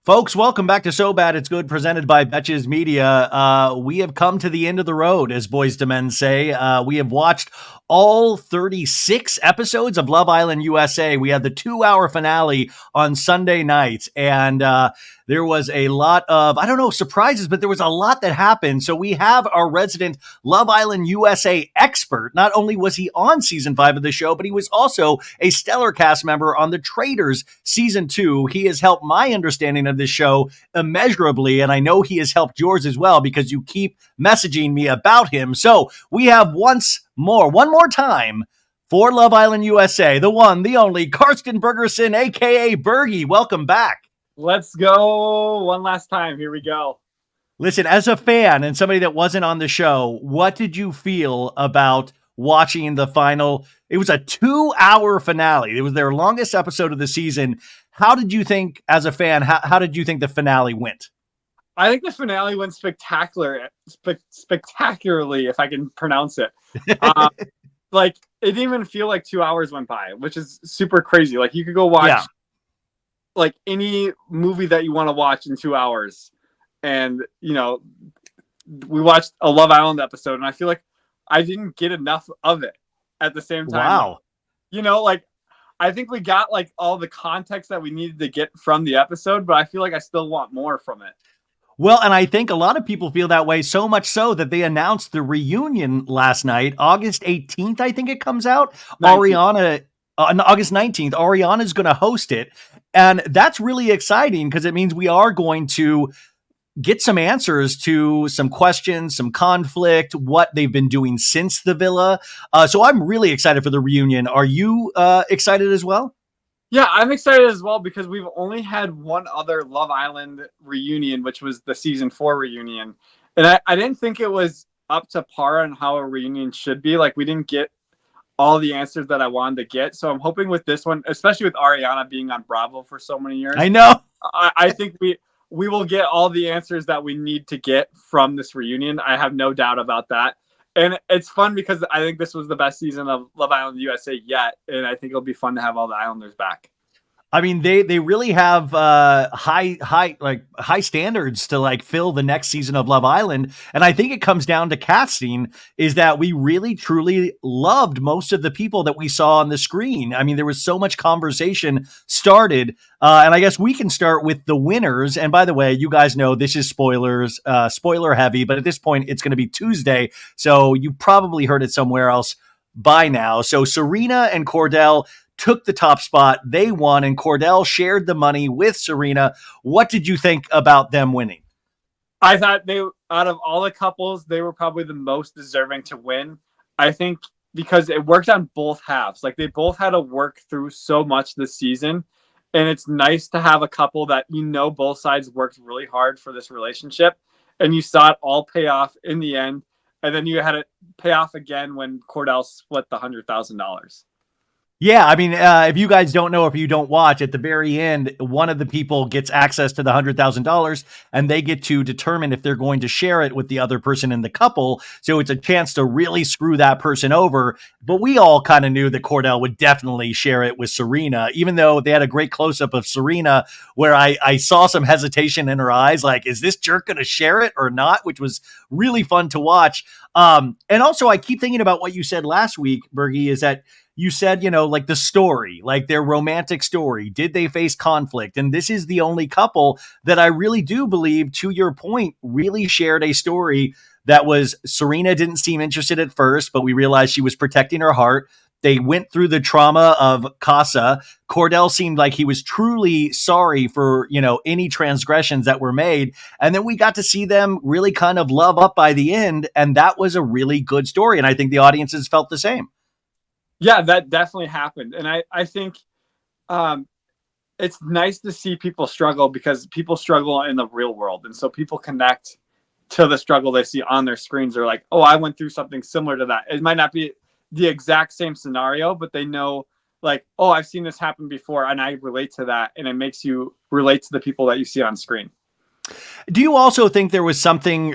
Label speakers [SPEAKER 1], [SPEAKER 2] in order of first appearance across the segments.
[SPEAKER 1] Folks, welcome back to So Bad It's Good, presented by Betches Media. We have come to the end of the road, as boys to men say. We have watched all 36 episodes of Love Island USA. We had the 2-hour finale on Sunday night, and there was a lot of, I don't know, surprises, but there was a lot that happened. So we have our resident Love Island USA expert. Not only was he on season 5 of the show, but he was also a stellar cast member on The Traitors season 2. He has helped my understanding of this show immeasurably, and I know he has helped yours as well because you keep messaging me about him. So we have one more time for Love Island USA, the one, the only, Karsten Bergerson, aka Bergie. Welcome back.
[SPEAKER 2] Let's go one last time. Here we go.
[SPEAKER 1] Listen, as a fan and somebody that wasn't on the show, what did you feel about watching the final? It was a 2-hour finale. It was their longest episode of the season. How did you think, as a fan, how did you think the finale went?
[SPEAKER 2] I think the finale went spectacularly, if I can pronounce it. Like, it didn't even feel like 2 hours went by, which is super crazy. Like, you could go watch like any movie that you want to watch in 2 hours. And, you know, we watched a Love Island episode, and I feel like I didn't get enough of it at the same time.
[SPEAKER 1] Wow.
[SPEAKER 2] You know, like, I think we got like all the context that we needed to get from the episode, but I feel like I still want more from it.
[SPEAKER 1] Well, and I think a lot of people feel that way, so much so that they announced the reunion last night, August 18th, I think it comes out. 19th. On August 19th, Ariana's going to host it. And that's really exciting because it means we are going to get some answers to some questions, some conflict, what they've been doing since the villa. So I'm really excited for the reunion. Are you excited as well?
[SPEAKER 2] Yeah, I'm excited as well because we've only had one other Love Island reunion, which was the season 4 reunion. And I didn't think it was up to par on how a reunion should be. Like, we didn't get all the answers that I wanted to get. So I'm hoping with this one, especially with Ariana being on Bravo for so many years.
[SPEAKER 1] I know.
[SPEAKER 2] I think we will get all the answers that we need to get from this reunion. I have no doubt about that. And it's fun because I think this was the best season of Love Island USA yet. And I think it'll be fun to have all the Islanders back.
[SPEAKER 1] I mean, they really have high standards to like fill the next season of Love Island. And I think it comes down to casting, is that we really truly loved most of the people that we saw on the screen. I mean, there was so much conversation started. And I guess we can start with the winners. And by the way, you guys know this is spoilers, spoiler heavy, but at this point it's going to be Tuesday. So you probably heard it somewhere else by now. So Serena and Cordell took the top spot. They won, and Cordell shared the money with Serena. What did you think about them winning?
[SPEAKER 2] I thought out of all the couples, they were probably the most deserving to win. I think because it worked on both halves. Like, they both had to work through so much this season. And it's nice to have a couple that, you know, both sides worked really hard for this relationship. And you saw it all pay off in the end. And then you had it pay off again when Cordell split the $100,000.
[SPEAKER 1] Yeah, I mean, if you guys don't know, if you don't watch, at the very end, one of the people gets access to the $100,000, and they get to determine if they're going to share it with the other person in the couple. So it's a chance to really screw that person over. But we all kind of knew that Cordell would definitely share it with Serena, even though they had a great close-up of Serena where I saw some hesitation in her eyes, like, is this jerk going to share it or not? Which was really fun to watch. And also, I keep thinking about what you said last week, Bergie, is that you said, you know, like the story, like their romantic story. Did they face conflict? And this is the only couple that I really do believe, to your point, really shared a story that was Serena didn't seem interested at first, but we realized she was protecting her heart. They went through the trauma of Casa. Cordell seemed like he was truly sorry for, you know, any transgressions that were made. And then we got to see them really kind of love up by the end. And that was a really good story. And I think the audiences felt the same.
[SPEAKER 2] Yeah, that definitely happened. And I think it's nice to see people struggle because people struggle in the real world. And so people connect to the struggle they see on their screens. They're like, oh, I went through something similar to that. It might not be the exact same scenario, but they know, like, oh, I've seen this happen before and I relate to that. And it makes you relate to the people that you see on screen.
[SPEAKER 1] Do you also think there was something,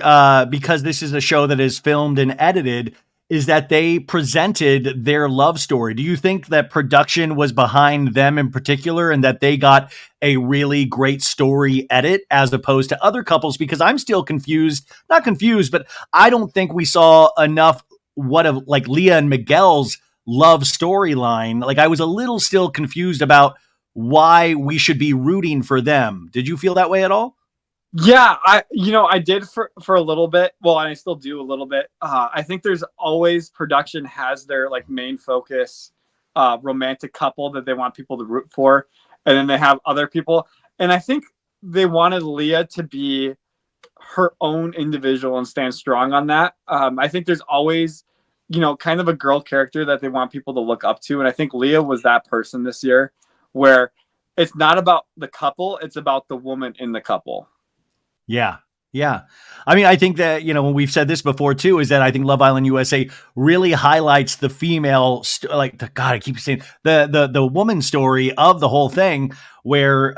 [SPEAKER 1] because this is a show that is filmed and edited, is that they presented their love story. Do you think that production was behind them in particular and that they got a really great story edit as opposed to other couples? Because I'm still confused, not confused, but I don't think we saw enough what of like Leah and Miguel's love storyline. Like I was a little still confused about why we should be rooting for them. Did you feel that way at all?
[SPEAKER 2] Yeah, I did for a little bit. Well, and I still do a little bit. I think there's always production has their like main focus, romantic couple that they want people to root for, and then they have other people. And I think they wanted Leah to be her own individual and stand strong on that. I think there's always, kind of a girl character that they want people to look up to, and I think Leah was that person this year, where it's not about the couple, it's about the woman in the couple.
[SPEAKER 1] Yeah. Yeah. I mean, I think that, when we've said this before too, is that I think Love Island USA really highlights the female, God, I keep saying the woman story of the whole thing where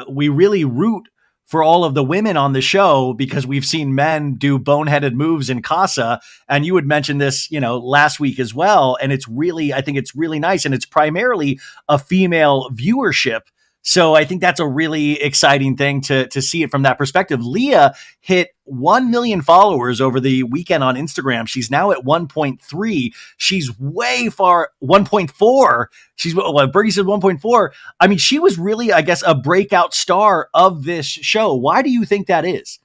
[SPEAKER 1] we really root for all of the women on the show because we've seen men do boneheaded moves in Casa. And you had mentioned this, last week as well. And I think it's really nice. And it's primarily a female viewership. So I think that's a really exciting thing to see it from that perspective. Leah hit 1 million followers over the weekend on Instagram. She's now at 1.3. She's way far, 1.4. Bergie said 1.4. I mean, she was really, I guess, a breakout star of this show. Why do you think that is?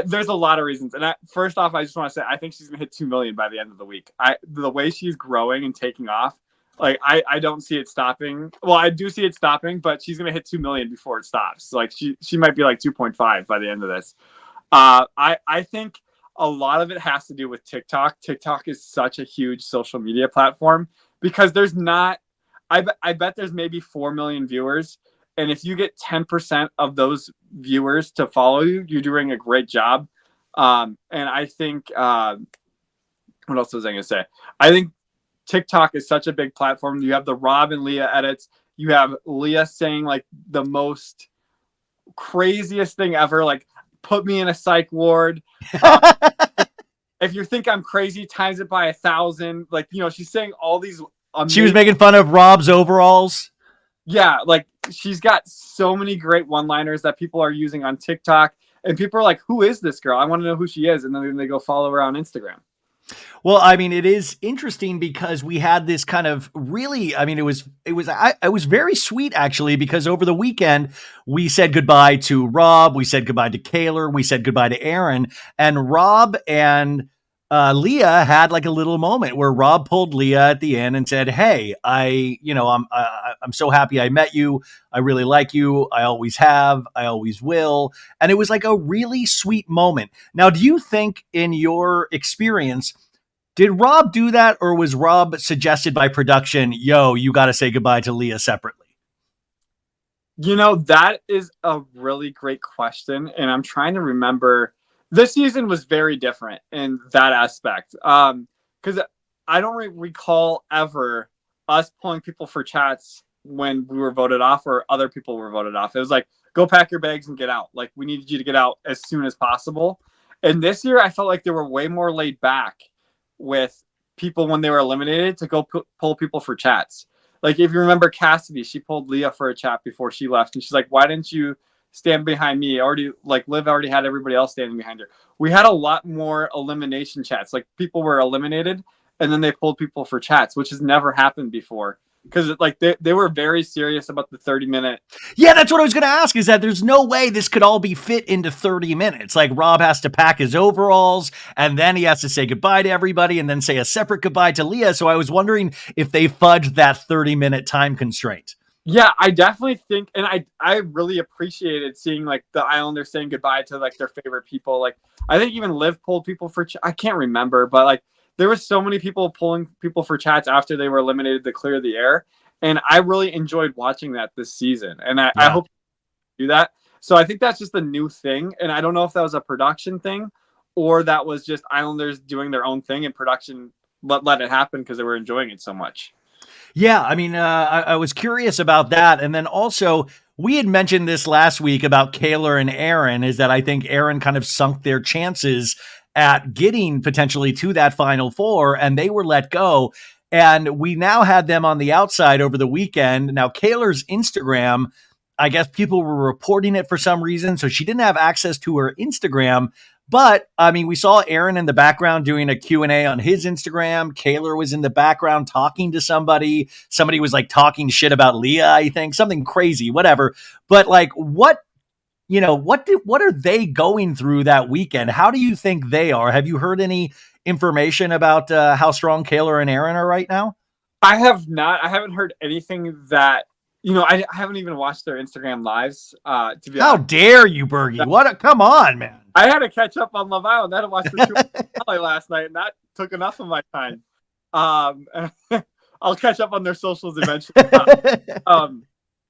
[SPEAKER 2] There's a lot of reasons. And first off, I just want to say, I think she's going to hit 2 million by the end of the week. The way she's growing and taking off, like I don't see it stopping. Well, I do see it stopping, but she's gonna hit 2 million before it stops. Like she might be like 2.5 by the end of this. I think a lot of it has to do with TikTok. TikTok is such a huge social media platform because there's not. I bet there's maybe 4 million viewers, and if you get 10% of those viewers to follow you, you're doing a great job. And I think what else was I gonna say? I think TikTok is such a big platform. You have the Rob and Leah edits. You have Leah saying like the most craziest thing ever, like put me in a psych ward. If you think I'm crazy, times it by 1,000. Like, she's saying all these
[SPEAKER 1] She was making fun of Rob's overalls.
[SPEAKER 2] Yeah, like she's got so many great one-liners that people are using on TikTok. And people are like, who is this girl? I want to know who she is. And then they go follow her on Instagram.
[SPEAKER 1] Well, I mean, it is interesting because we had this kind of really, I mean, it was very sweet actually, because over the weekend we said goodbye to Rob, we said goodbye to Taylor, we said goodbye to Aaron, and Rob and Leah had like a little moment where Rob pulled Leah at the end and said, "Hey, I'm so happy I met you. I really like you. I always have. I always will." And it was like a really sweet moment. Now, do you think in your experience, did Rob do that, or was Rob suggested by production, "Yo, you got to say goodbye to Leah separately"?
[SPEAKER 2] That is a really great question. And I'm trying to remember. This season was very different in that aspect. Because I don't recall ever us pulling people for chats when we were voted off or other people were voted off. It was like, go pack your bags and get out. Like, we needed you to get out as soon as possible. And this year, I felt like they were way more laid back with people when they were eliminated to go pull people for chats. Like, if you remember Cassidy, she pulled Leah for a chat before she left. And she's like, why didn't you stand behind me? Liv already had everybody else standing behind her. We had a lot more elimination chats. Like, people were eliminated and then they pulled people for chats, which has never happened before. Because like they were very serious about the 30-minute.
[SPEAKER 1] Yeah, that's what I was going to ask, is that there's no way this could all be fit into 30 minutes. Like, Rob has to pack his overalls and then he has to say goodbye to everybody and then say a separate goodbye to Leah. So I was wondering if they fudged that 30-minute time constraint.
[SPEAKER 2] Yeah, I definitely think, and I really appreciated seeing like the Islanders saying goodbye to like their favorite people. Like, I think even Liv pulled people for I can't remember, but like there were so many people pulling people for chats after they were eliminated to clear the air, and I really enjoyed watching that this season. And I hope do that. So I think that's just a new thing, and I don't know if that was a production thing or that was just Islanders doing their own thing and production let it happen because they were enjoying it so much.
[SPEAKER 1] Yeah, I mean, I was curious about that. And then also, we had mentioned this last week about Taylor and Aaron, is that I think Aaron kind of sunk their chances at getting potentially to that Final Four, and they were let go. And we now had them on the outside over the weekend. Now, Kaylor's Instagram, I guess people were reporting it for some reason, so she didn't have access to her Instagram. But I mean, we saw Aaron in the background doing a Q&A on his Instagram. Kaylor was in the background talking to somebody. Somebody was like talking shit about Leah, I think, something crazy, whatever. But like, what are they going through that weekend? How do you think they are? Have you heard any information about how strong Kaylor and Aaron are right now?
[SPEAKER 2] I have not. I haven't heard anything that, I haven't even watched their Instagram lives, to be
[SPEAKER 1] How
[SPEAKER 2] honest.
[SPEAKER 1] dare you, Bergie? Come on, man.
[SPEAKER 2] I had to catch up on Love Island. I had to watch the two last night, and that took enough of my time. I'll catch up on their socials eventually.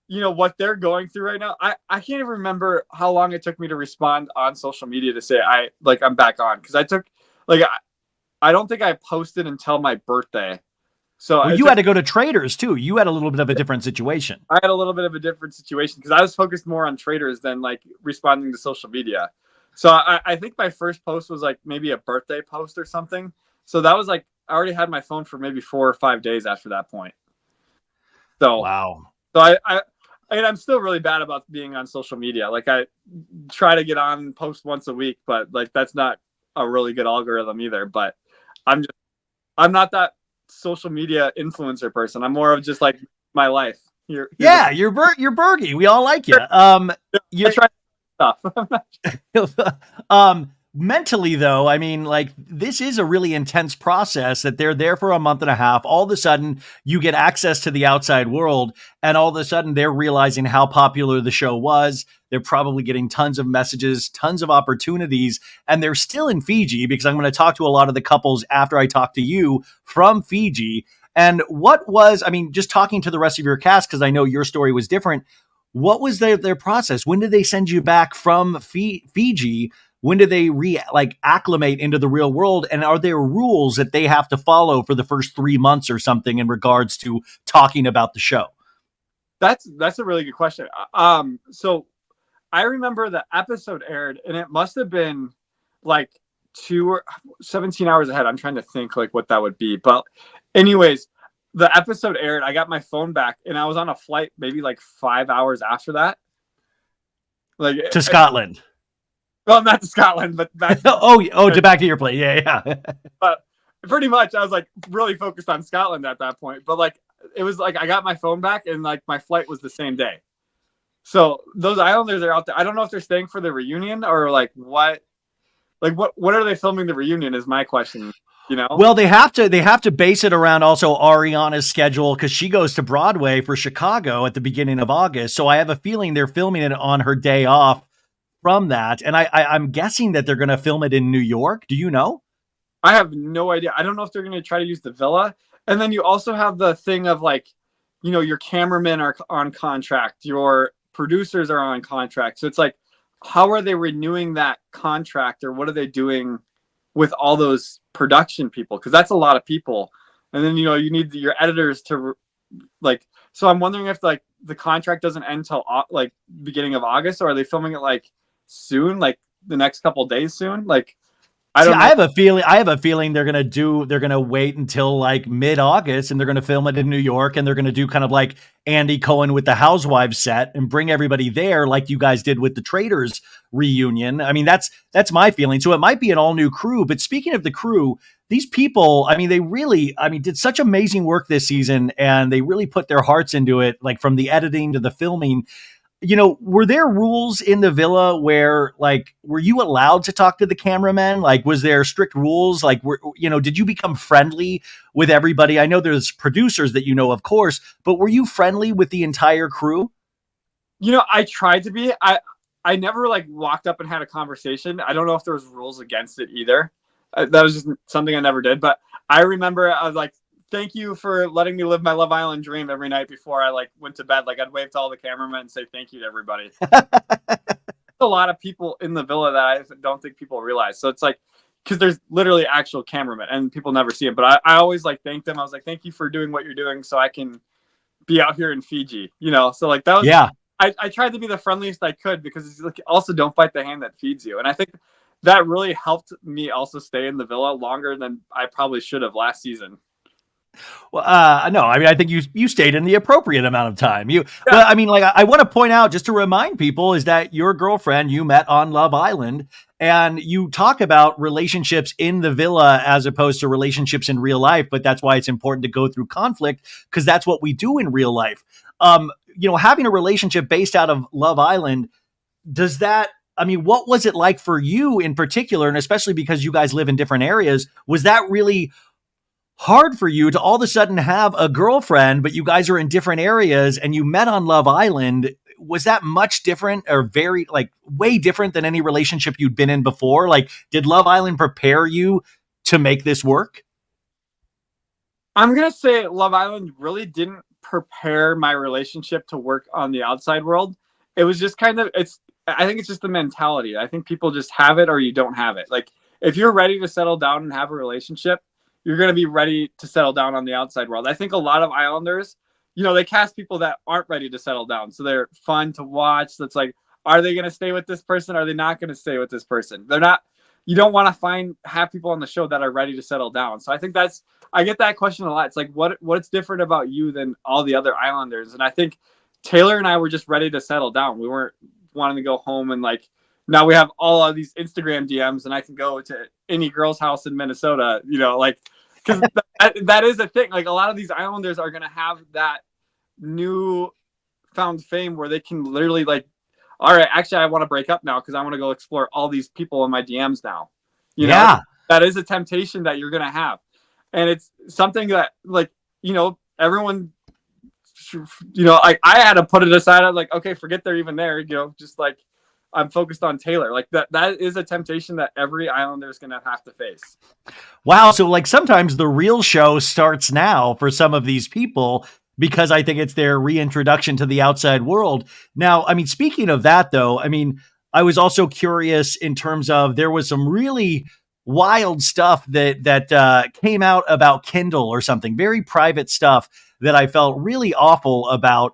[SPEAKER 2] What they're going through right now. I can't even remember how long it took me to respond on social media to say I'm back on, because I don't think I posted until my birthday. So
[SPEAKER 1] you had to go to Traders too. You had a little bit of a different situation.
[SPEAKER 2] I had a little bit of a different situation because I was focused more on Traders than like responding to social media. So I think my first post was like maybe a birthday post or something. So that was like, I already had my phone for maybe 4 or 5 days after that point. So
[SPEAKER 1] wow.
[SPEAKER 2] So I'm still really bad about being on social media. Like, I try to get on and post once a week, but like that's not a really good algorithm either. But I'm not that social media influencer person. I'm more of just like my life. You're
[SPEAKER 1] Bergie. We all like you.
[SPEAKER 2] You're trying
[SPEAKER 1] stuff. Mentally, though, I mean, like, this is a really intense process that they're there for a month and a half. All of a sudden, you get access to the outside world, and all of a sudden, they're realizing how popular the show was. They're probably getting tons of messages, tons of opportunities, and they're still in Fiji, because I'm going to talk to a lot of the couples after I talk to you from Fiji. And just talking to the rest of your cast, because I know your story was different. What was their process? When did they send you back from Fiji? When do they acclimate into the real world? And are there rules that they have to follow for the first 3 months or something in regards to talking about the show?
[SPEAKER 2] That's a really good question. So I remember the episode aired, and it must have been like 17 hours ahead. I'm trying to think like what that would be. But anyways, the episode aired. I got my phone back, and I was on a flight maybe like 5 hours after that. Like
[SPEAKER 1] to Scotland.
[SPEAKER 2] Well, not to Scotland, but back.
[SPEAKER 1] Back to your place. Yeah.
[SPEAKER 2] But pretty much, I was like really focused on Scotland at that point. But like, it was like I got my phone back, and like my flight was the same day. So those Islanders are out there. I don't know if they're staying for the reunion or like what. Like what are they filming the reunion is my question.
[SPEAKER 1] Well, they have to base it around also Ariana's schedule, because she goes to Broadway for Chicago at the beginning of August. So I have a feeling they're filming it on her day off from that. And I'm guessing that they're going to film it in New York. Do you know?
[SPEAKER 2] I have no idea. I don't know if they're going to try to use the villa. And then you also have the thing of like, your cameramen are on contract, your producers are on contract. So it's like, how are they renewing that contract, or what are they doing with all those production people? Because that's a lot of people. And then, you need your editors to like, so I'm wondering if like the contract doesn't end till like beginning of August, or are they filming it like soon, like the next couple days soon? Like, I don't know.
[SPEAKER 1] I have a feeling they're going to wait until like mid-August, and they're going to film it in New York, and they're going to do kind of like Andy Cohen with the Housewives set and bring everybody there like you guys did with the Traders reunion. I mean, that's my feeling. So it might be an all new crew, but speaking of the crew, these people, I mean, they really, did such amazing work this season, and they really put their hearts into it, like from the editing to the filming. Were there rules in the villa where, like, were you allowed to talk to the cameraman? Like, was there strict rules? Like, did you become friendly with everybody? I know there's producers that of course, but were you friendly with the entire crew?
[SPEAKER 2] I tried to be. I never like walked up and had a conversation. I don't know if there was rules against it either. That was just something I never did. But I remember I was like, thank you for letting me live my Love Island dream every night before I like went to bed. Like, I'd wave to all the cameramen and say thank you to everybody. A lot of people in the villa that I don't think people realize. So it's like, because there's literally actual cameramen and people never see them. But I always like thank them. I was like, thank you for doing what you're doing so I can be out here in Fiji, So like that was,
[SPEAKER 1] yeah.
[SPEAKER 2] I tried to be the friendliest I could, because it's like, also don't bite the hand that feeds you. And I think that really helped me also stay in the villa longer than I probably should have last season.
[SPEAKER 1] Well, no, I mean, I think you stayed in the appropriate amount of time.
[SPEAKER 2] Yeah.
[SPEAKER 1] But I mean, like, I want to point out, just to remind people, is that your girlfriend you met on Love Island, and you talk about relationships in the villa as opposed to relationships in real life. But that's why it's important to go through conflict, because that's what we do in real life. Having a relationship based out of Love Island, does that? I mean, what was it like for you in particular, and especially because you guys live in different areas? Was that really hard for you to all of a sudden have a girlfriend, but you guys are in different areas and you met on Love Island? Was that much different, or very, like, way different than any relationship you'd been in before? Like, did Love Island prepare you to make this work?
[SPEAKER 2] I'm going to say Love Island really didn't prepare my relationship to work on the outside world. It was just I think it's just the mentality. I think people just have it or you don't have it. Like, if you're ready to settle down and have a relationship, you're going to be ready to settle down on the outside world. I think a lot of Islanders, they cast people that aren't ready to settle down. So they're fun to watch. That's like, are they going to stay with this person? Are they not going to stay with this person? They're not. You don't want to have people on the show that are ready to settle down. So I think I get that question a lot. It's like, what's different about you than all the other Islanders? And I think Taylor and I were just ready to settle down. We weren't wanting to go home and, like, now we have all of these Instagram DMs and I can go to any girl's house in Minnesota, because that is a thing. Like, a lot of these Islanders are going to have that new found fame where they can literally, like, all right, actually, I want to break up now because I want to go explore all these people in my DMs now.
[SPEAKER 1] Yeah.
[SPEAKER 2] That is a temptation that you're going to have. And it's something that, like, everyone, I had to put it aside. I'm like, okay, forget they're even there. Just like, I'm focused on Taylor. Like, that is a temptation that every Islander is going to have to face.
[SPEAKER 1] Wow. So, like, sometimes the real show starts now for some of these people, because I think it's their reintroduction to the outside world. Now, I mean, speaking of that, though, I mean, I was also curious in terms of, there was some really wild stuff that came out about Kindle or something, very private stuff that I felt really awful about.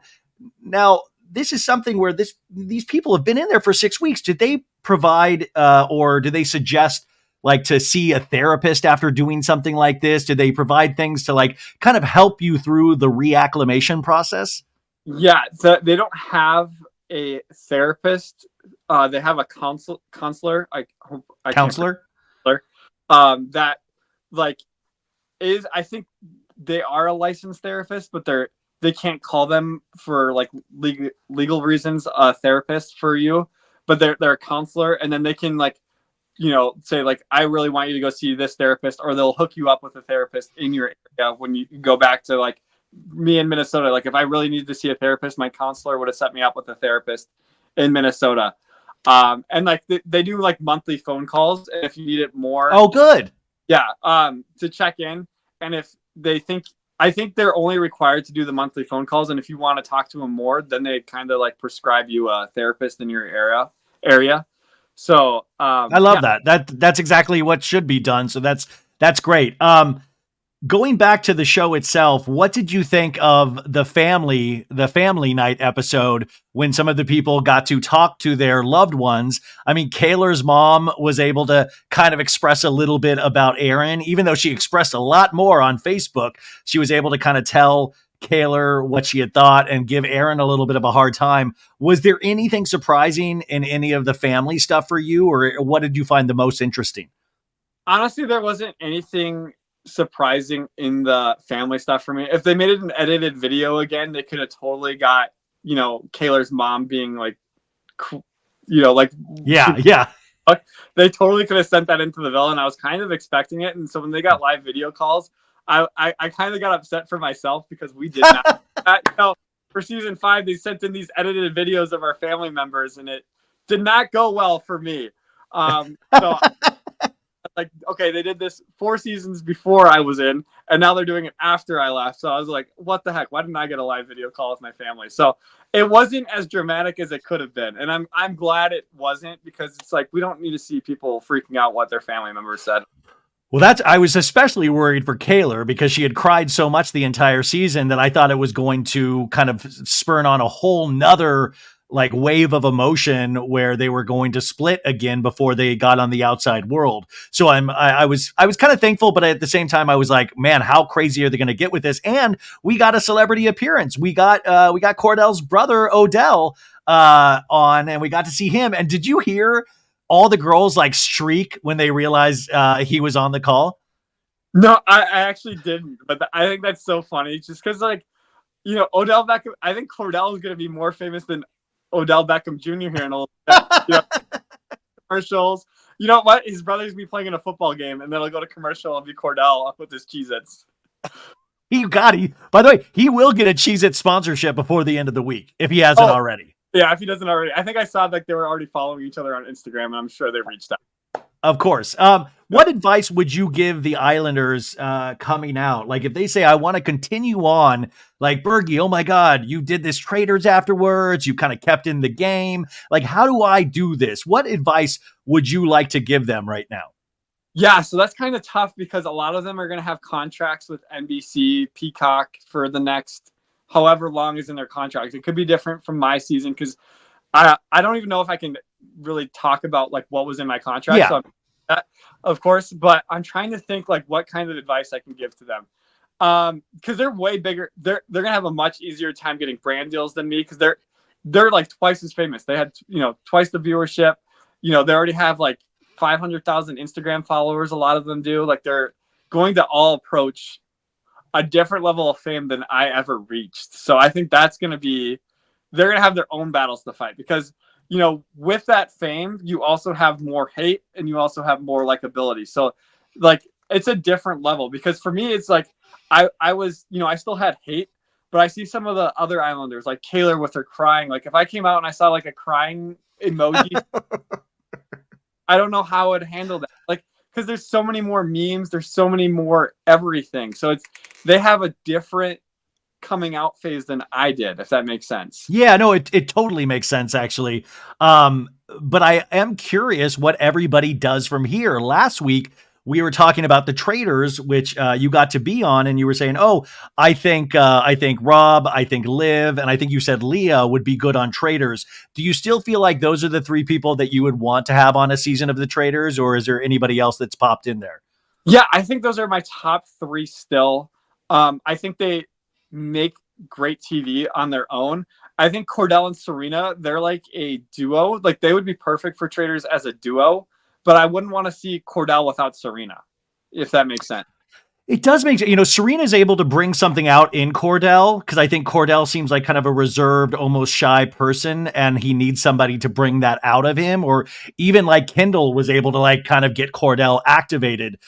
[SPEAKER 1] Now, this is something where these people have been in there for 6 weeks. Did they provide or do they suggest, like, to see a therapist after doing something like this? Did they provide things to, like, kind of help you through the reacclimation process?
[SPEAKER 2] Yeah, they don't have a therapist. They have a counselor. I
[SPEAKER 1] Counselor?
[SPEAKER 2] That, like, I think they are a licensed therapist, but they can't call them for, like, legal reasons a therapist for you, but they're a counselor, and then they can, like, say, like, I really want you to go see this therapist, or they'll hook you up with a therapist in your area when you go back to, like, me in Minnesota. Like, if I really needed to see a therapist, my counselor would have set me up with a therapist in Minnesota. And, like, they do, like, monthly phone calls, and if you need it more.
[SPEAKER 1] Oh, good.
[SPEAKER 2] Yeah. To check in. And if I think they're only required to do the monthly phone calls. And if you want to talk to them more, then they kind of, like, prescribe you a therapist in your area. So,
[SPEAKER 1] I love that. That's exactly what should be done. So that's great. Going back to the show itself, what did you think of the family night episode, when some of the people got to talk to their loved ones? I mean, Kaylor's mom was able to kind of express a little bit about Aaron, even though she expressed a lot more on Facebook. She was able to kind of tell Kaylor what she had thought and give Aaron a little bit of a hard time. Was there anything surprising in any of the family stuff for you, or what did you find the most interesting?
[SPEAKER 2] Honestly, there wasn't anything surprising in the family stuff for me. If they made it an edited video again, they could have totally got, Kaylor's mom being like, like,
[SPEAKER 1] yeah.
[SPEAKER 2] They totally could have sent that into the villa, and I was kind of expecting it. And so when they got live video calls, I kind of got upset for myself, because we did not. For season 5, they sent in these edited videos of our family members, and it did not go well for me. So, like, okay, they did this 4 seasons before I was in, and now they're doing it after I left. So I was like, what the heck? Why didn't I get a live video call with my family? So it wasn't as dramatic as it could have been. And I'm glad it wasn't, because it's like, we don't need to see people freaking out what their family members said.
[SPEAKER 1] Well, I was especially worried for Kaylor, because she had cried so much the entire season that I thought it was going to kind of spurn on a whole nother like wave of emotion where they were going to split again before they got on the outside world. So I was kind of thankful, but at the same time I was like, man, how crazy are they going to get with this? And we got a celebrity appearance. We got Cordell's brother Odell on, and we got to see him. And did you hear all the girls like shriek when they realized he was on the call?
[SPEAKER 2] No, I actually didn't, but I think that's so funny just because, like, Odell Beckham, I think Cordell is going to be more famous than Odell Beckham Jr. here in a little bit. Commercials. You know what? His brother's be playing in a football game, and then he'll go to commercial and be Cordell with his Cheez-Its.
[SPEAKER 1] By the way, he will get a Cheez-It sponsorship before the end of the week if he hasn't already.
[SPEAKER 2] Yeah, if he doesn't already. I think I saw like they were already following each other on Instagram, and I'm sure they reached out.
[SPEAKER 1] Of course. What advice would you give the Islanders coming out? Like if they say, I want to continue on, like Bergie, oh my God, you did this traders afterwards. You kind of kept in the game. Like, how do I do this? What advice would you like to give them right now?
[SPEAKER 2] Yeah, so that's kind of tough because a lot of them are going to have contracts with NBC, Peacock for the next however long is in their contract. It could be different from my season because I don't even know if I can really talk about like what was in my contract.
[SPEAKER 1] Yeah.
[SPEAKER 2] So of course, but I'm trying to think like what kind of advice I can give to them. Because they're way bigger. They're gonna have a much easier time getting brand deals than me because they're like twice as famous. They had twice the viewership. They already have like 500,000 Instagram followers. A lot of them do. Like they're going to all approach a different level of fame than I ever reached. So I think they're going to have their own battles to fight because, with that fame, you also have more hate and you also have more likability. So like, it's a different level because for me, it's like, I was, I still had hate, but I see some of the other Islanders like Taylor with her crying. Like if I came out and I saw like a crying emoji, I don't know how I'd handle that. Like, because there's so many more memes, there's so many more everything. So they have a different coming out phase than I did, if that makes sense.
[SPEAKER 1] Yeah, no, it totally makes sense actually. But I am curious what everybody does from here. Last week we were talking about the traders, which you got to be on, and you were saying, "Oh, I think Rob, I think Liv, and I think you said Leah would be good on traders." Do you still feel like those are the three people that you would want to have on a season of the traders, or is there anybody else that's popped in there?
[SPEAKER 2] Yeah, I think those are my top three still. I think they make great TV on their own. I think Cordell and Serena, they're like a duo. Like they would be perfect for traders as a duo. But I wouldn't want to see Cordell without Serena, if that makes sense.
[SPEAKER 1] It does make, Serena's able to bring something out in Cordell because I think Cordell seems like kind of a reserved, almost shy person, and he needs somebody to bring that out of him. Or even like Kendall was able to like kind of get Cordell activated.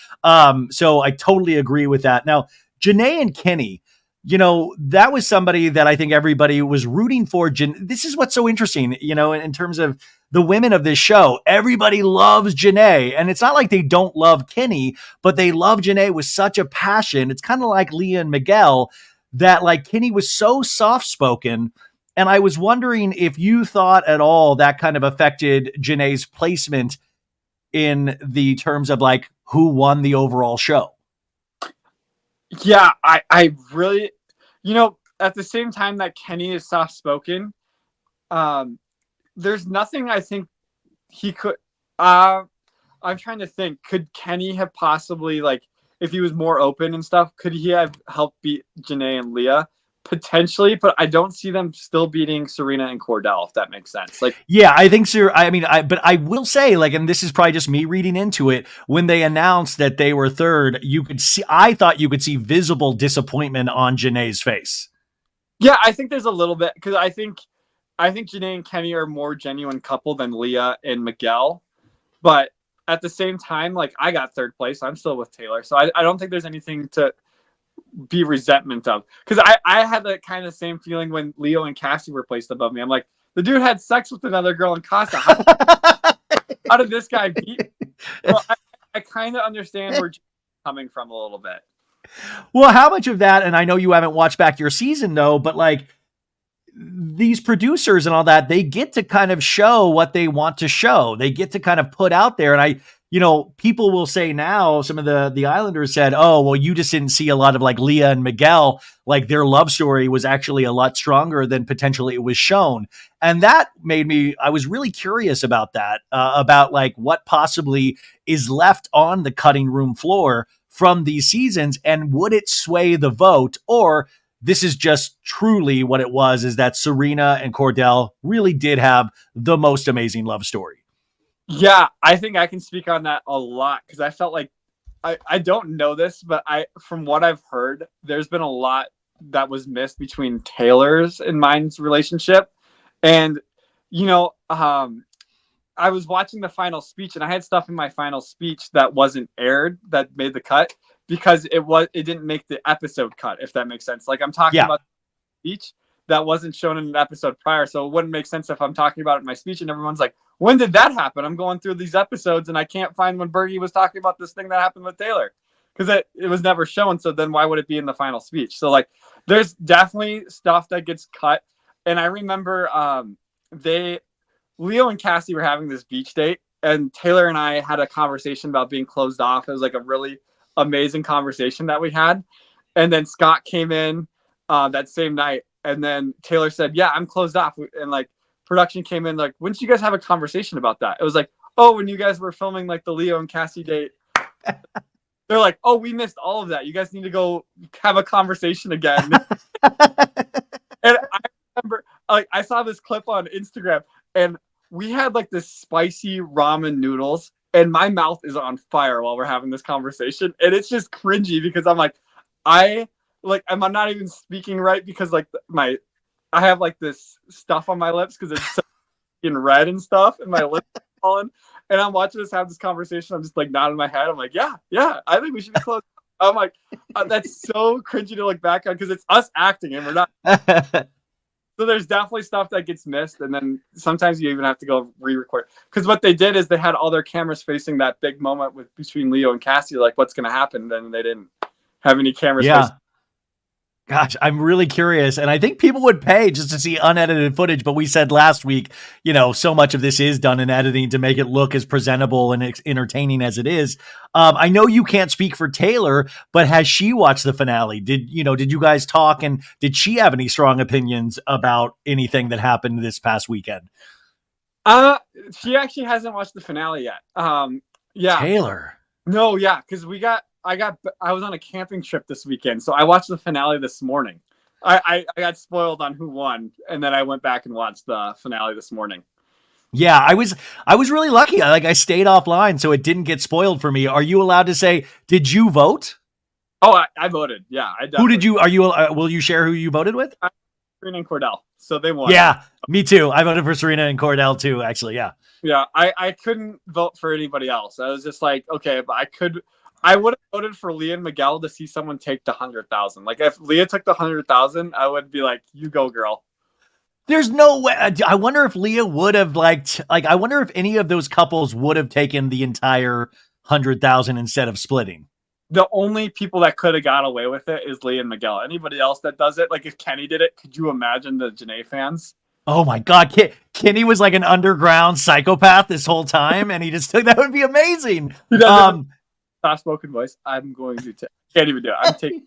[SPEAKER 1] So I totally agree with that. Now, Janae and Kenny, that was somebody that I think everybody was rooting for. This is what's so interesting, in terms of the women of this show. Everybody loves Janae, and it's not like they don't love Kenny, but they love Janae with such a passion. It's kind of like Leah and Miguel, that like Kenny was so soft-spoken. And I was wondering if you thought at all that kind of affected Janae's placement in the terms of like who won the overall show.
[SPEAKER 2] Yeah, I really, at the same time that Kenny is soft-spoken, there's nothing I think he could, I'm trying to think, could Kenny have possibly, like, if he was more open and stuff, could he have helped beat Janae and Leah? Potentially, but I don't see them still beating Serena and Cordell, if that makes sense. Like,
[SPEAKER 1] yeah, I think so. I mean, but I will say, like, and this is probably just me reading into it. When they announced that they were third, I thought you could see visible disappointment on Janae's face.
[SPEAKER 2] Yeah, I think there's a little bit because I think Janae and Kenny are a more genuine couple than Leah and Miguel. But at the same time, like I got third place, I'm still with Taylor, so I don't think there's anything to be resentment of because I had that kind of same feeling when Leo and Cassie were placed above me. I'm like, the dude had sex with another girl in Casa. How did this guy beat? Well, I kind of understand where coming from a little bit.
[SPEAKER 1] Well, how much of that, and I know you haven't watched back your season though, but like these producers and all that, they get to kind of show what they want to show. They get to kind of put out there. And people will say now, some of the Islanders said, oh, well, you just didn't see a lot of like Leah and Miguel, like their love story was actually a lot stronger than potentially it was shown. And that made me, I was really curious about that, about like what possibly is left on the cutting room floor from these seasons. And would it sway the vote, or this is just truly what it was, is that Serena and Cordell really did have the most amazing love story.
[SPEAKER 2] Yeah, I think I can speak on that a lot because I felt like I don't know this, but from what I've heard, there's been a lot that was missed between Taylor's and mine's relationship. And, you know, I was watching the final speech and I had stuff in my final speech that wasn't aired that made the cut because it didn't make the episode cut, if that makes sense. Like I'm talking about the speech that wasn't shown in an episode prior. So it wouldn't make sense if I'm talking about it in my speech and everyone's like, when did that happen? I'm going through these episodes and I can't find when Bergie was talking about this thing that happened with Taylor because it was never shown. So then why would it be in the final speech? So like, there's definitely stuff that gets cut. And I remember Leo and Cassie were having this beach date and Taylor and I had a conversation about being closed off. It was like a really amazing conversation that we had. And then Scott came in that same night. And then Taylor said, yeah, I'm closed off. And like, production came in like, when did you guys have a conversation about that? It was like, oh, when you guys were filming like the Leo and Cassie date. They're like, oh, we missed all of that. You guys need to go have a conversation again. And I remember, like, I saw this clip on Instagram, and we had like this spicy ramen noodles, and my mouth is on fire while we're having this conversation, and it's just cringy because I'm like, I'm not even speaking right because like I have like this stuff on my lips because it's so in red and stuff, and my lips are falling. And I'm watching us have this conversation. I'm just like nodding my head. I'm like, yeah, I think we should be close. I'm like, that's so cringy to look back on because it's us acting and we're not. So there's definitely stuff that gets missed, and then sometimes you even have to go re-record. Because what they did is they had all their cameras facing that big moment between Leo and Cassie, like what's going to happen. Then they didn't have any cameras facing.
[SPEAKER 1] Gosh, I'm really curious. And I think people would pay just to see unedited footage. But we said last week, so much of this is done in editing to make it look as presentable and entertaining as it is. I know you can't speak for Taylor, but has she watched the finale? Did you guys talk, and did she have any strong opinions about anything that happened this past weekend?
[SPEAKER 2] She actually hasn't watched the finale yet. Yeah.
[SPEAKER 1] Taylor.
[SPEAKER 2] No, yeah, because I was on a camping trip this weekend, so I watched the finale this morning. I got spoiled on who won, and then I went back and watched the finale this morning.
[SPEAKER 1] Yeah, I was really lucky. I stayed offline, so it didn't get spoiled for me. Are you allowed to say, did you vote?
[SPEAKER 2] Oh, I voted. Yeah, I definitely.
[SPEAKER 1] Who did you? Are you? Will you share who you voted with?
[SPEAKER 2] Serena and Cordell. So they won.
[SPEAKER 1] Yeah, me too. I voted for Serena and Cordell too. Actually, yeah.
[SPEAKER 2] Yeah, I couldn't vote for anybody else. I was just like, okay, but I would have voted for Leah and Miguel to see someone take the 100,000. Like if Leah took the 100,000, I would be like, you go, girl.
[SPEAKER 1] There's no way. I wonder if Leah would have I wonder if any of those couples would have taken the entire 100,000 instead of splitting.
[SPEAKER 2] The only people that could have got away with it is Leah and Miguel. Anybody else that does it, like if Kenny did it, could you imagine the Janae fans?
[SPEAKER 1] Oh my God, Kenny was like an underground psychopath this whole time, and he just took that. Would be amazing.
[SPEAKER 2] Soft-spoken voice. I'm going to can't even do it. I'm taking.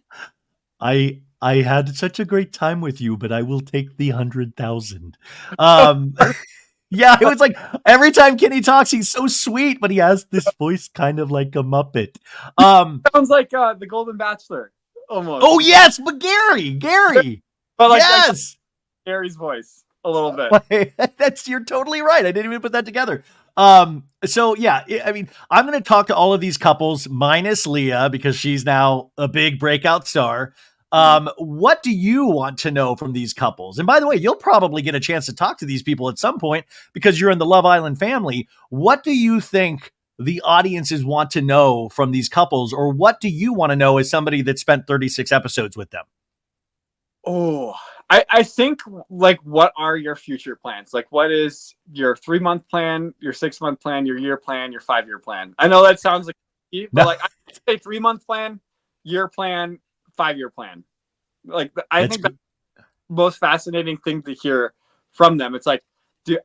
[SPEAKER 1] I had such a great time with you, but I will take the 100,000. Yeah, it was like every time Kenny talks, he's so sweet, but he has this voice kind of like a Muppet.
[SPEAKER 2] Sounds like the Golden Bachelor almost.
[SPEAKER 1] Oh yes, but Gary,
[SPEAKER 2] but like
[SPEAKER 1] yes,
[SPEAKER 2] Gary's voice a little bit.
[SPEAKER 1] You're totally right. I didn't even put that together. So yeah, I mean, I'm going to talk to all of these couples minus Leah because she's now a big breakout star. What do you want to know from these couples? And by the way, you'll probably get a chance to talk to these people at some point because you're in the Love Island family. What do you think the audiences want to know from these couples, or what do you want to know as somebody that spent 36 episodes with them?
[SPEAKER 2] Oh, I think like, what are your future plans? Like, what is your 3-month plan, your 6-month plan, your year plan, your 5-year plan? I know that sounds like, but like I say 3-month plan, year plan, 5-year plan. Like I think that's the most fascinating thing to hear from them. It's like,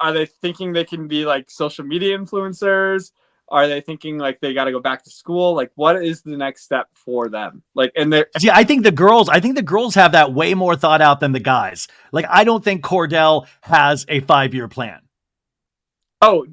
[SPEAKER 2] are they thinking they can be like social media influencers? Are they thinking like they got to go back to school? Like, what is the next step for them? Like, and they're
[SPEAKER 1] See, I think the girls have that way more thought out than the guys. Like, I don't think Cordell has a 5-year plan.
[SPEAKER 2] oh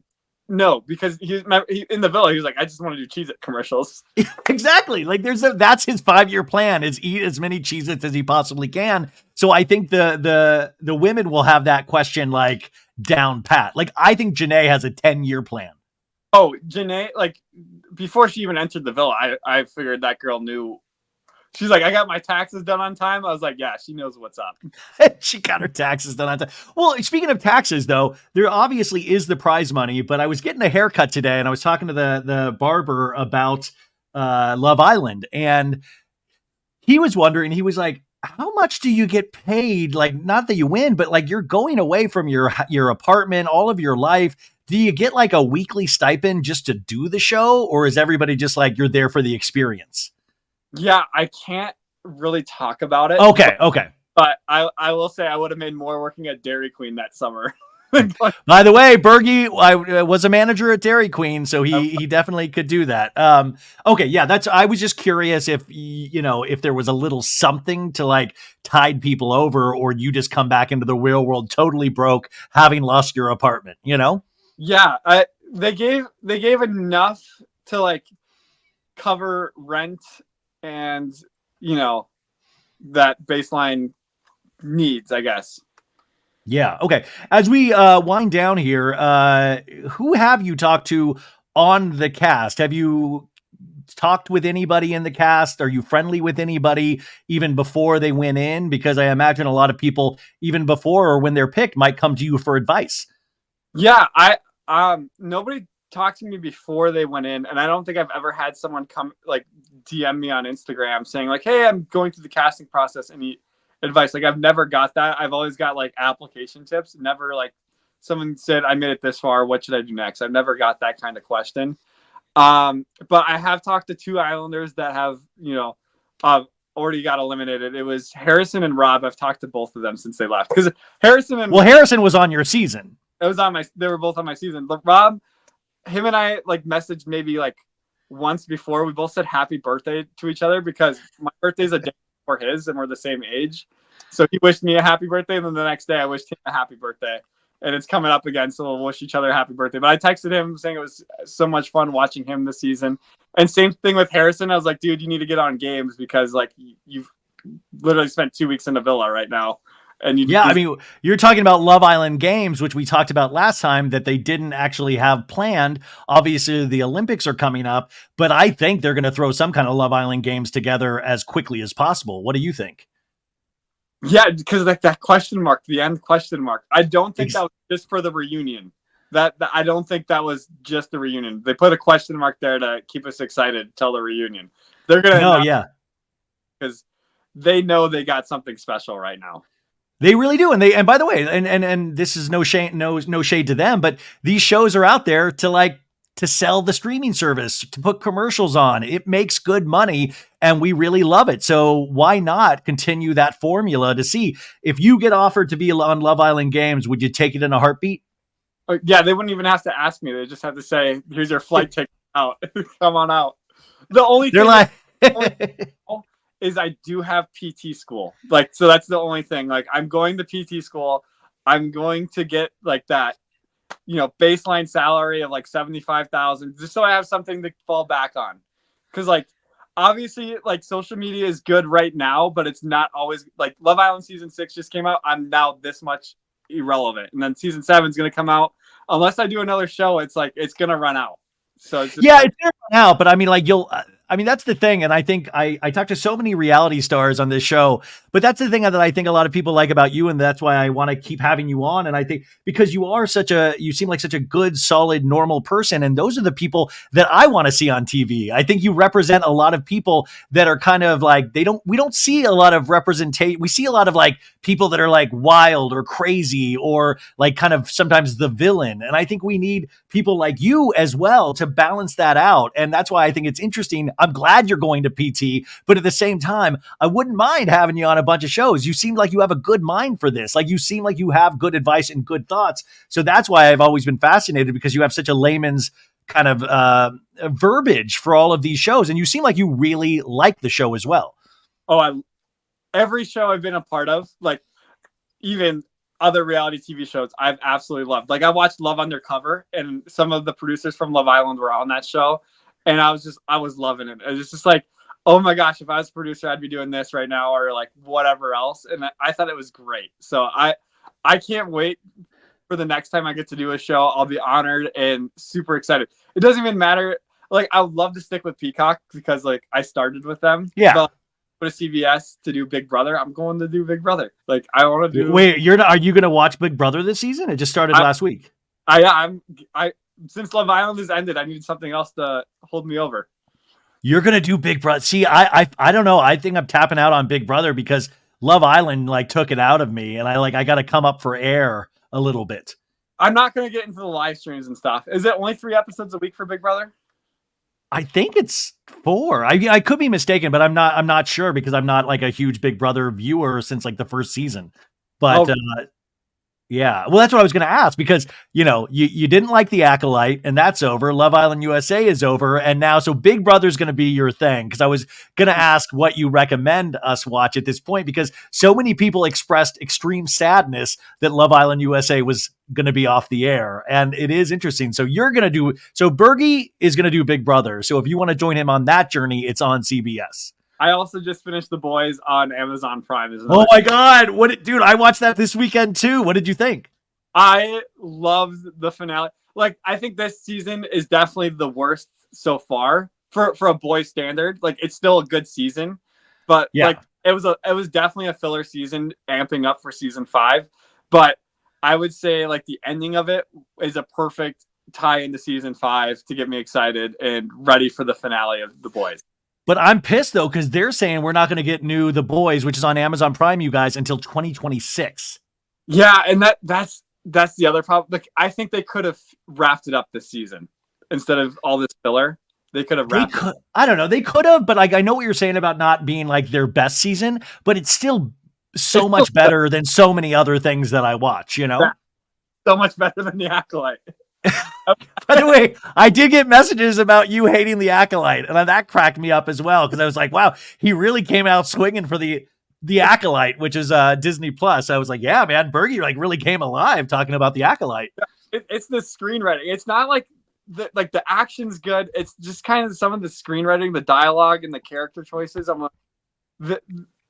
[SPEAKER 2] no, because he in the villa, he was like, I just want to do Cheez-It commercials.
[SPEAKER 1] Exactly. Like that's his 5-year plan is eat as many Cheez-Its as he possibly can. So I think the women will have that question like down pat. Like I think Janae has a 10-year plan.
[SPEAKER 2] Oh, Janae, like before she even entered the villa, I figured that girl knew. She's like, I got my taxes done on time. I was like, yeah, she knows what's up.
[SPEAKER 1] She got her taxes done on time. Well, speaking of taxes, though, there obviously is the prize money. But I was getting a haircut today, and I was talking to the barber about Love Island, and he was wondering. He was like, "How much do you get paid? Like, not that you win, but like you're going away from your apartment, all of your life. Do you get like a weekly stipend just to do the show, or is everybody just like you're there for the experience?"
[SPEAKER 2] Yeah, I can't really talk about it.
[SPEAKER 1] Okay.
[SPEAKER 2] But I will say I would have made more working at Dairy Queen that summer.
[SPEAKER 1] By the way, Bergie was a manager at Dairy Queen, so he definitely could do that. Okay, yeah, I was just curious if if there was a little something to like tide people over, or you just come back into the real world totally broke, having lost your apartment.
[SPEAKER 2] Yeah, they gave enough to like cover rent and that baseline needs, I guess.
[SPEAKER 1] Yeah. Okay. As we wind down here, who have you talked to on the cast? Have you talked with anybody in the cast? Are you friendly with anybody even before they went in? Because I imagine a lot of people, even before or when they're picked, might come to you for advice.
[SPEAKER 2] Yeah, nobody talked to me before they went in, and I don't think I've ever had someone come like DM me on Instagram saying like, "Hey, I'm going through the casting process. Any advice?" Like I've never got that. I've always got like application tips. Never like someone said, "I made it this far. What should I do next?" I've never got that kind of question. But I have talked to 2 Islanders that have already got eliminated. It was Harrison and Rob. I've talked to both of them since they left because Harrison
[SPEAKER 1] was on your season.
[SPEAKER 2] It was on my. They were both on my season. But Rob, him and I like messaged maybe like once before. We both said happy birthday to each other because my birthday's a day before his, and we're the same age. So he wished me a happy birthday, and then the next day I wished him a happy birthday. And it's coming up again, so we'll wish each other a happy birthday. But I texted him saying it was so much fun watching him this season. And same thing with Harrison. I was like, dude, you need to get on games because like you've literally spent 2 weeks in the villa right now. And
[SPEAKER 1] I mean, you're talking about Love Island games, which we talked about last time that they didn't actually have planned. Obviously, the Olympics are coming up, but I think they're going to throw some kind of Love Island games together as quickly as possible. What do you think?
[SPEAKER 2] Yeah, because like that question mark, the end question mark. I don't think that was just for the reunion. That I don't think that was just the reunion. They put a question mark there to keep us excited till the reunion. They're gonna because they know they got something special right now.
[SPEAKER 1] They really do. And by the way, and this is no shade to them, but these shows are out there to sell the streaming service, to put commercials on. It makes good money and we really love it. So why not continue that formula to see if you get offered to be on Love Island games, would you take it in a heartbeat?
[SPEAKER 2] Yeah, they wouldn't even have to ask me. They just have to say, here's your flight ticket out. Come on out. The only thing is I do have PT school. Like, so that's the only thing. Like, I'm going to PT school. I'm going to get like that, baseline salary of like 75,000, just so I have something to fall back on. Cause like, obviously like social media is good right now, but it's not always like Love Island season 6 just came out. I'm now this much irrelevant. And then season 7 is going to come out. Unless I do another show, it's like, it's going to run out. So it's
[SPEAKER 1] it's going to run out, but I mean, like that's the thing. And I think I talk to so many reality stars on this show, but that's the thing that I think a lot of people like about you. And that's why I want to keep having you on. And I think because you seem like such a good, solid, normal person. And those are the people that I want to see on TV. I think you represent a lot of people that are kind of like, we don't see a lot of representation. We see a lot of like people that are like wild or crazy or like kind of sometimes the villain. And I think we need people like you as well to balance that out. And that's why I think it's interesting. I'm glad you're going to PT, but at the same time, I wouldn't mind having you on a bunch of shows. You seem like you have a good mind for this. Like you seem like you have good advice and good thoughts. So that's why I've always been fascinated because you have such a layman's kind of verbiage for all of these shows, and you seem like you really like the show as well.
[SPEAKER 2] Oh, every show I've been a part of, like even other reality TV shows, I've absolutely loved. Like I watched Love Undercover, and some of the producers from Love Island were on that show, and I was loving it. It was just like, oh my gosh, if I was a producer, I'd be doing this right now, or like whatever else. And I thought it was great. So I can't wait for the next time I get to do a show. I'll be honored and super excited. It doesn't even matter. Like I would love to stick with Peacock because like I started with them.
[SPEAKER 1] Yeah.
[SPEAKER 2] But go to CBS to do Big Brother, I'm going to do Big Brother. Like I want to do.
[SPEAKER 1] Wait, are you going to watch Big Brother this season? It just started last week.
[SPEAKER 2] I since Love Island has ended, I need something else to hold me over.
[SPEAKER 1] You're going to do Big Brother. See, I don't know. I think I'm tapping out on Big Brother because Love Island like took it out of me, and I got to come up for air a little bit.
[SPEAKER 2] I'm not going to get into the live streams and stuff. Is it only 3 episodes a week for Big Brother?
[SPEAKER 1] I think it's 4. I could be mistaken, but I'm not sure because I'm not like a huge Big Brother viewer since like the first season. But yeah, well, that's what I was going to ask because, you didn't like The Acolyte and that's over. Love Island USA is over. And now, so Big Brother's going to be your thing. Because I was going to ask what you recommend us watch at this point because so many people expressed extreme sadness that Love Island USA was going to be off the air. And it is interesting. So Bergie is going to do Big Brother. So if you want to join him on that journey, it's on CBS.
[SPEAKER 2] I also just finished The Boys on Amazon Prime.
[SPEAKER 1] Oh my God. Dude, I watched that this weekend too. What did you think?
[SPEAKER 2] I loved the finale. Like, I think this season is definitely the worst so far for a boys standard. Like, it's still a good season, but like it was definitely a filler season amping up for season 5. But I would say like the ending of it is a perfect tie into season 5 to get me excited and ready for the finale of The Boys.
[SPEAKER 1] But I'm pissed though, because they're saying we're not going to get new The Boys, which is on Amazon Prime, you guys, until 2026.
[SPEAKER 2] Yeah, and that's the other problem. Like, I think they could have wrapped it up this season instead of all this filler. They could have wrapped it.
[SPEAKER 1] I don't know. They could have, but like I know what you're saying about not being like their best season, but it's still so much better than so many other things that I watch,
[SPEAKER 2] Yeah, so much better than The Acolyte.
[SPEAKER 1] By the way, I did get messages about you hating The Acolyte, and that cracked me up as well because I was like, "Wow, he really came out swinging for the Acolyte," which is Disney Plus. I was like, "Yeah, man, Bergie like really came alive talking about The Acolyte."
[SPEAKER 2] It's the screenwriting. It's not like the action's good. It's just kind of some of the screenwriting, the dialogue, and the character choices. I'm like,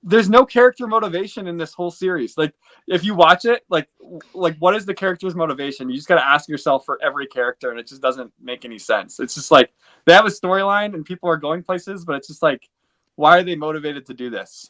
[SPEAKER 2] there's no character motivation in this whole series. Like, if you watch it, like what is the character's motivation? You just got to ask yourself for every character, and it just doesn't make any sense. It's just like they have a storyline and people are going places, but it's just like, why are they motivated to do this?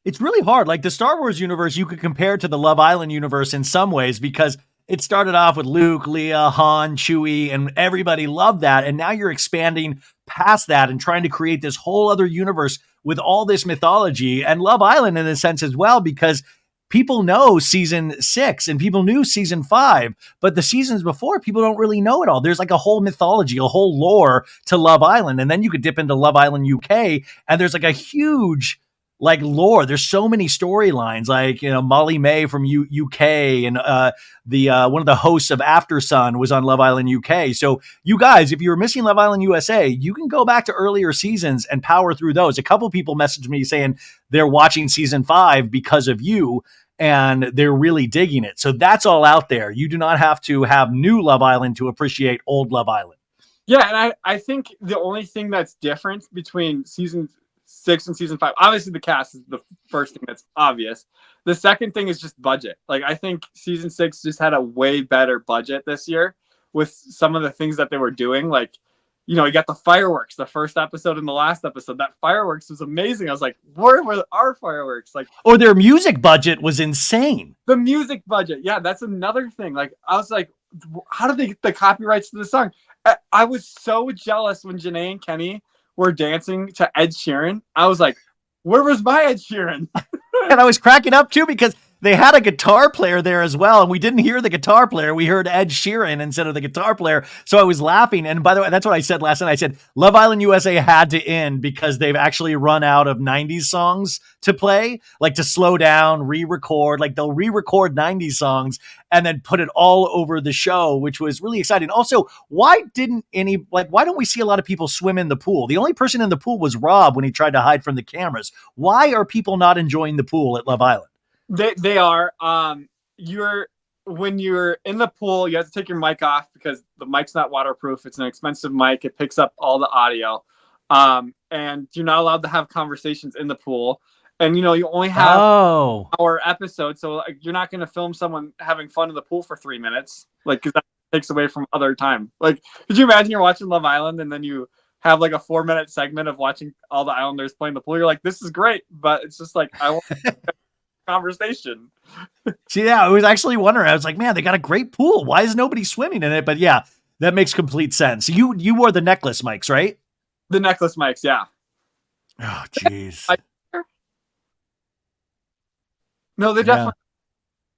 [SPEAKER 1] It's really hard. Like the Star Wars universe, you could compare to the Love Island universe in some ways because it started off with Luke, Leah, Han, Chewie, and everybody loved that. And now you're expanding past that and trying to create this whole other universe with all this mythology and Love Island in a sense as well, because people know season 6 and people knew season 5, but the seasons before people don't really know it all. There's like a whole mythology, a whole lore to Love Island. And then you could dip into Love Island UK and there's like a huge like lore. There's so many storylines, like, Molly May from UK and the one of the hosts of After Sun was on Love Island UK. So you guys, if you were missing Love Island USA, you can go back to earlier seasons and power through those. A couple people messaged me saying they're watching season 5 because of you and they're really digging it. So that's all out there. You do not have to have new Love Island to appreciate old Love Island.
[SPEAKER 2] Yeah, and I think the only thing that's different between season 6 and season 5, obviously the cast is the first thing that's obvious. The second thing is just budget. Like, I think season 6 just had a way better budget this year with some of the things that they were doing. Like, you got the fireworks, the first episode and the last episode. That fireworks was amazing. I was like, where were our fireworks? Like,
[SPEAKER 1] or their music budget was insane.
[SPEAKER 2] The music budget. Yeah, that's another thing. Like, I was like, how did they get the copyrights to the song? I was so jealous when Janae and Kenny were dancing to Ed Sheeran. I was like, where was my Ed Sheeran?
[SPEAKER 1] And I was cracking up too because they had a guitar player there as well, and we didn't hear the guitar player. We heard Ed Sheeran instead of the guitar player. So I was laughing. And by the way, that's what I said last night. I said Love Island USA had to end because they've actually run out of 90s songs to play, like to slow down, re-record. Like they'll re-record 90s songs and then put it all over the show, which was really exciting. Also, why don't we see a lot of people swim in the pool? The only person in the pool was Rob when he tried to hide from the cameras. Why are people not enjoying the pool at Love Island?
[SPEAKER 2] They are. When you're in the pool, you have to take your mic off because the mic's not waterproof. It's an expensive mic. It picks up all the audio. And you're not allowed to have conversations in the pool. And you only have our episode, so you're not going to film someone having fun in the pool for 3 minutes, like, because that takes away from other time. Like, could you imagine you're watching Love Island and then you have like a 4-minute segment of watching all the Islanders playing the pool? You're like, this is great, but it's just like I want conversation.
[SPEAKER 1] See, yeah, I was actually wondering. I was like, man, they got a great pool. Why is nobody swimming in it? But yeah, that makes complete sense. You wore the necklace mics, right?
[SPEAKER 2] The necklace mics, yeah.
[SPEAKER 1] Oh, jeez.
[SPEAKER 2] No, they definitely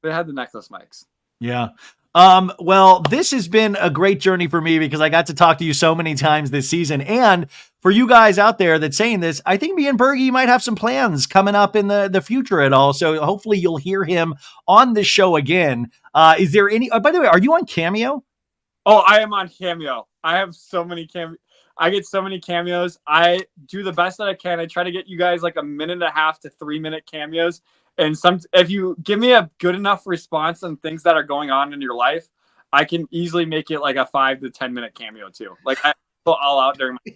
[SPEAKER 2] they had the necklace mics.
[SPEAKER 1] Yeah. Well, this has been a great journey for me because I got to talk to you so many times this season. And for you guys out there that's saying this, I think me and Bergie might have some plans coming up in the future at all. So hopefully you'll hear him on this show again. Is there any, by the way, are you on Cameo?
[SPEAKER 2] Oh, I am on Cameo. I have so many I get so many cameos. I do the best that I can. I try to get you guys like a 1.5 to 3 minute cameos. And if you give me a good enough response on things that are going on in your life, I can easily make it like a 5 to 10 minute cameo too. Like I go all out during my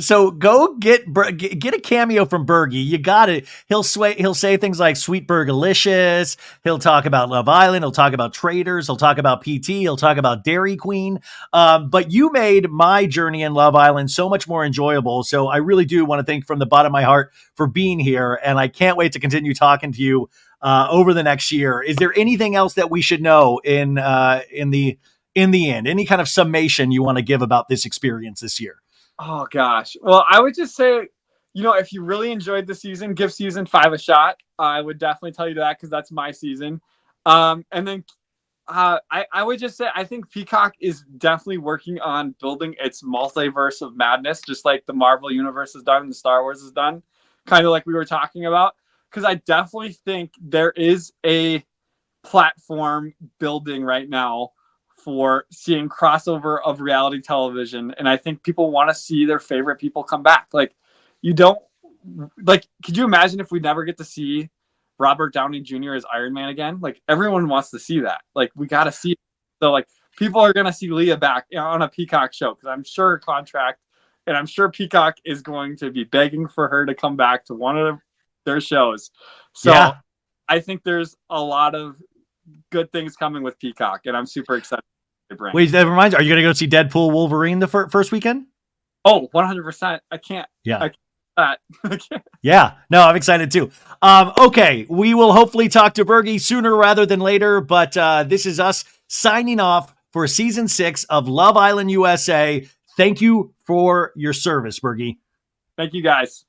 [SPEAKER 1] So go get a cameo from Bergie. You got it. He'll say things like "Sweet Bergalicious." He'll talk about Love Island. He'll talk about Traders. He'll talk about PT. He'll talk about Dairy Queen. But you made my journey in Love Island so much more enjoyable. So I really do want to thank from the bottom of my heart for being here, and I can't wait to continue talking to you over the next year. Is there anything else that we should know in the end? Any kind of summation you want to give about this experience this year?
[SPEAKER 2] Oh gosh. Well, I would just say, if you really enjoyed the season, give season 5 a shot. I would definitely tell you that because that's my season. And then I would just say I think Peacock is definitely working on building its multiverse of madness, just like the Marvel universe has done and the Star Wars has done, kind of like we were talking about. Because I definitely think there is a platform building right now for seeing crossover of reality television. And I think people want to see their favorite people come back. Like, could you imagine if we never get to see Robert Downey Jr. as Iron Man again? Like, everyone wants to see that. Like, we got to see it. So, like, people are going to see Leah back on a Peacock show because I'm sure contract, and I'm sure Peacock is going to be begging for her to come back to one of their shows. So yeah. I think there's a lot of good things coming with Peacock, and I'm super excited.
[SPEAKER 1] Wait, that reminds me, are you going to go see Deadpool Wolverine the first weekend?
[SPEAKER 2] Oh, 100%. I can't.
[SPEAKER 1] Yeah.
[SPEAKER 2] I can't.
[SPEAKER 1] Yeah. No, I'm excited too. Okay. We will hopefully talk to Bergie sooner rather than later, but this is us signing off for season 6 of Love Island USA. Thank you for your service, Bergie.
[SPEAKER 2] Thank you, guys.